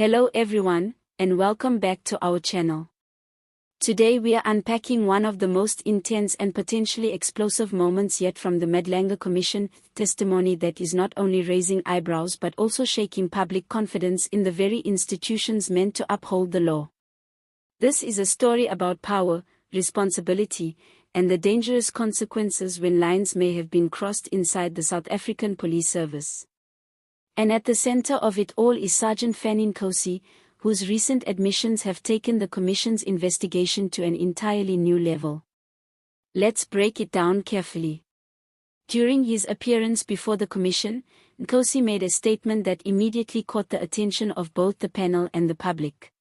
Hello everyone, and welcome back to our channel. Today we are unpacking one of the most intense and potentially explosive moments yet from the Matlala Commission testimony that is not only raising eyebrows but also shaking public confidence in the very institutions meant to uphold the law. This is a story about power, responsibility, and the dangerous consequences when lines may have been crossed inside the South African Police Service. And at the center of it all is Sergeant Nkosi, whose recent admissions have taken the Commission's investigation to an entirely new level. Let's break it down carefully. During his appearance before the Commission, Nkosi made a statement that immediately caught the attention of both the panel and the public.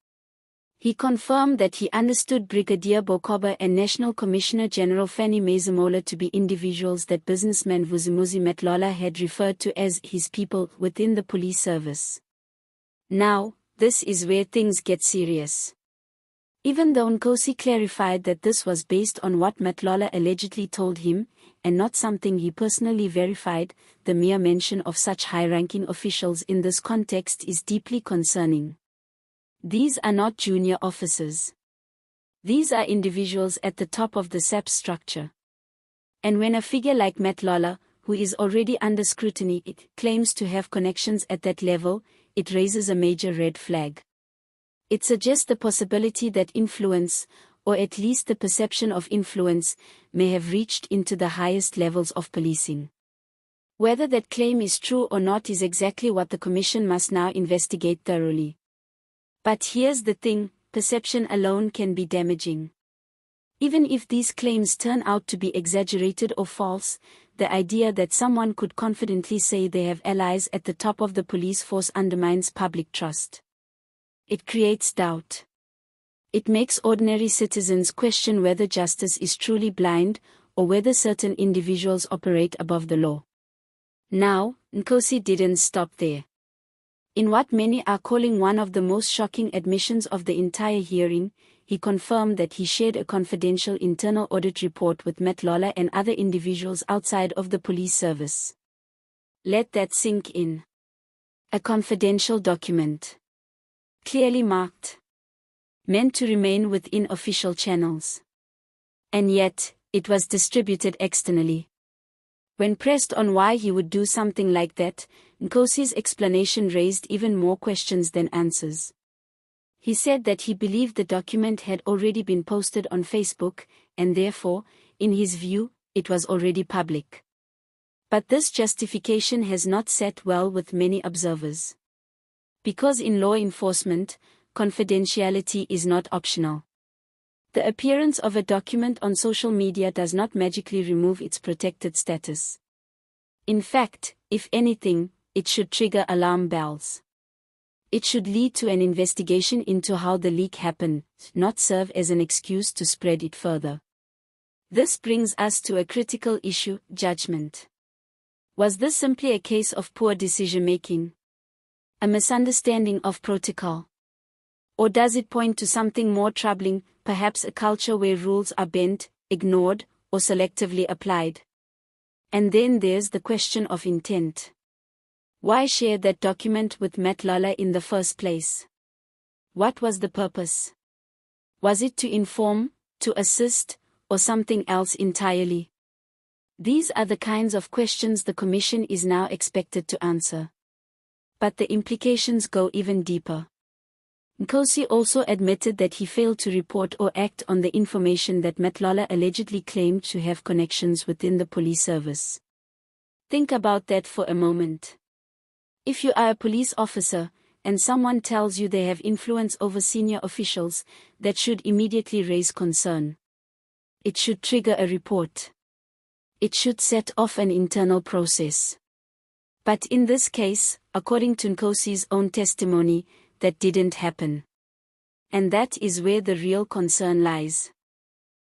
He confirmed that he understood Brigadier Bokaba and National Commissioner General Masemola to be individuals that businessman Matlala had referred to as his people within the police service. Now, this is where things get serious. Even though Nkosi clarified that this was based on what Matlala allegedly told him, and not something he personally verified, the mere mention of such high-ranking officials in this context is deeply concerning. These are not junior officers. These are individuals at the top of the SAPS structure. And when a figure like Matlala, who is already under scrutiny, claims to have connections at that level, it raises a major red flag. It suggests the possibility that influence, or at least the perception of influence, may have reached into the highest levels of policing. Whether that claim is true or not is exactly what the Commission must now investigate thoroughly. But here's the thing, perception alone can be damaging. Even if these claims turn out to be exaggerated or false, the idea that someone could confidently say they have allies at the top of the police force undermines public trust. It creates doubt. It makes ordinary citizens question whether justice is truly blind, or whether certain individuals operate above the law. Now, Nkosi didn't stop there. In what many are calling one of the most shocking admissions of the entire hearing, he confirmed that he shared a confidential internal audit report with Matlala and other individuals outside of the police service. Let that sink in. A confidential document. Clearly marked. Meant to remain within official channels. And yet, it was distributed externally. When pressed on why he would do something like that, Nkosi's explanation raised even more questions than answers. He said that he believed the document had already been posted on Facebook, and therefore, in his view, it was already public. But this justification has not sat well with many observers. Because in law enforcement, confidentiality is not optional. The appearance of a document on social media does not magically remove its protected status. In fact, if anything, it should trigger alarm bells. It should lead to an investigation into how the leak happened, not serve as an excuse to spread it further. This brings us to a critical issue: judgment. Was this simply a case of poor decision-making? A misunderstanding of protocol? Or does it point to something more troubling, perhaps a culture where rules are bent, ignored, or selectively applied? And then there's the question of intent. Why share that document with Matlala in the first place? What was the purpose? Was it to inform, to assist, or something else entirely? These are the kinds of questions the Commission is now expected to answer. But the implications go even deeper. Nkosi also admitted that he failed to report or act on the information that Matlala allegedly claimed to have connections within the police service. Think about that for a moment. If you are a police officer, and someone tells you they have influence over senior officials, that should immediately raise concern. It should trigger a report. It should set off an internal process. But in this case, according to Nkosi's own testimony, that didn't happen. And that is where the real concern lies.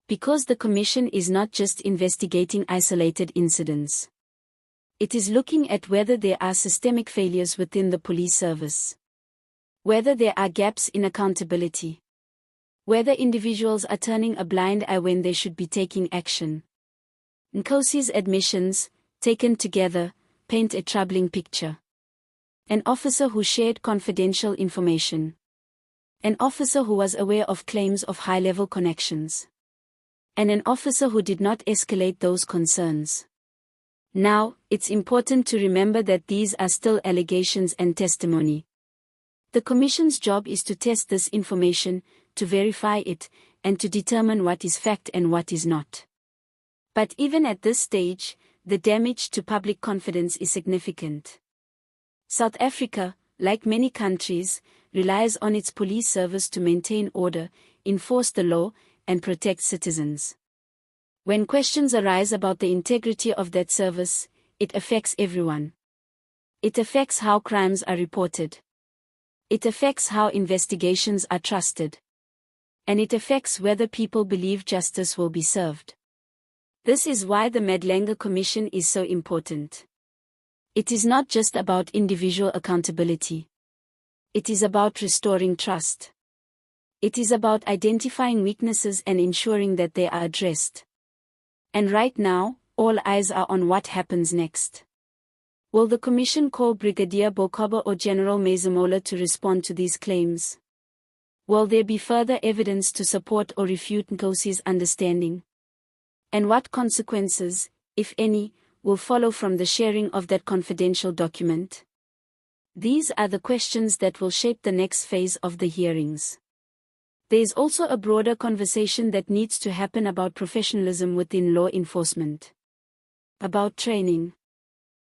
Because the Commission is not just investigating isolated incidents. It is looking at whether there are systemic failures within the police service. Whether there are gaps in accountability. Whether individuals are turning a blind eye when they should be taking action. Nkosi's admissions, taken together, paint a troubling picture. An officer who shared confidential information. An officer who was aware of claims of high-level connections. And an officer who did not escalate those concerns. Now, it's important to remember that these are still allegations and testimony. The Commission's job is to test this information, to verify it, and to determine what is fact and what is not. But even at this stage, the damage to public confidence is significant. South Africa, like many countries, relies on its police service to maintain order, enforce the law, and protect citizens. When questions arise about the integrity of that service, it affects everyone. It affects how crimes are reported. It affects how investigations are trusted. And it affects whether people believe justice will be served. This is why the Matlala Commission is so important. It is not just about individual accountability. It is about restoring trust. It is about identifying weaknesses and ensuring that they are addressed. And right now, all eyes are on what happens next. Will the Commission call Brigadier Bokaba or General Masemola to respond to these claims? Will there be further evidence to support or refute Nkosi's understanding? And what consequences, if any, will follow from the sharing of that confidential document? These are the questions that will shape the next phase of the hearings. There is also a broader conversation that needs to happen about professionalism within law enforcement. About training.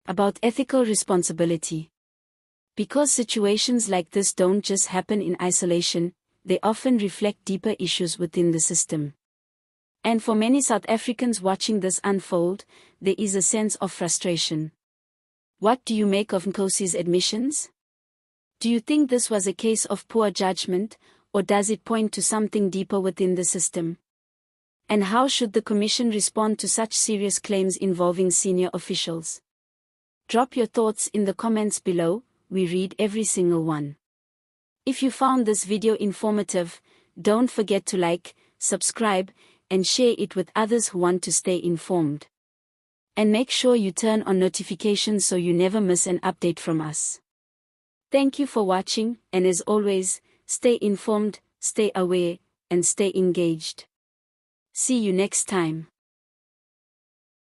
About ethical responsibility. Because situations like this don't just happen in isolation, they often reflect deeper issues within the system. And for many South Africans watching this unfold, there is a sense of frustration. What do you make of Nkosi's admissions? Do you think this was a case of poor judgment, or does it point to something deeper within the system? And how should the Commission respond to such serious claims involving senior officials? Drop your thoughts in the comments below, we read every single one. If you found this video informative, don't forget to like, subscribe, and share it with others who want to stay informed. And make sure you turn on notifications so you never miss an update from us. Thank you for watching, and as always, stay informed, stay aware, and stay engaged. See you next time.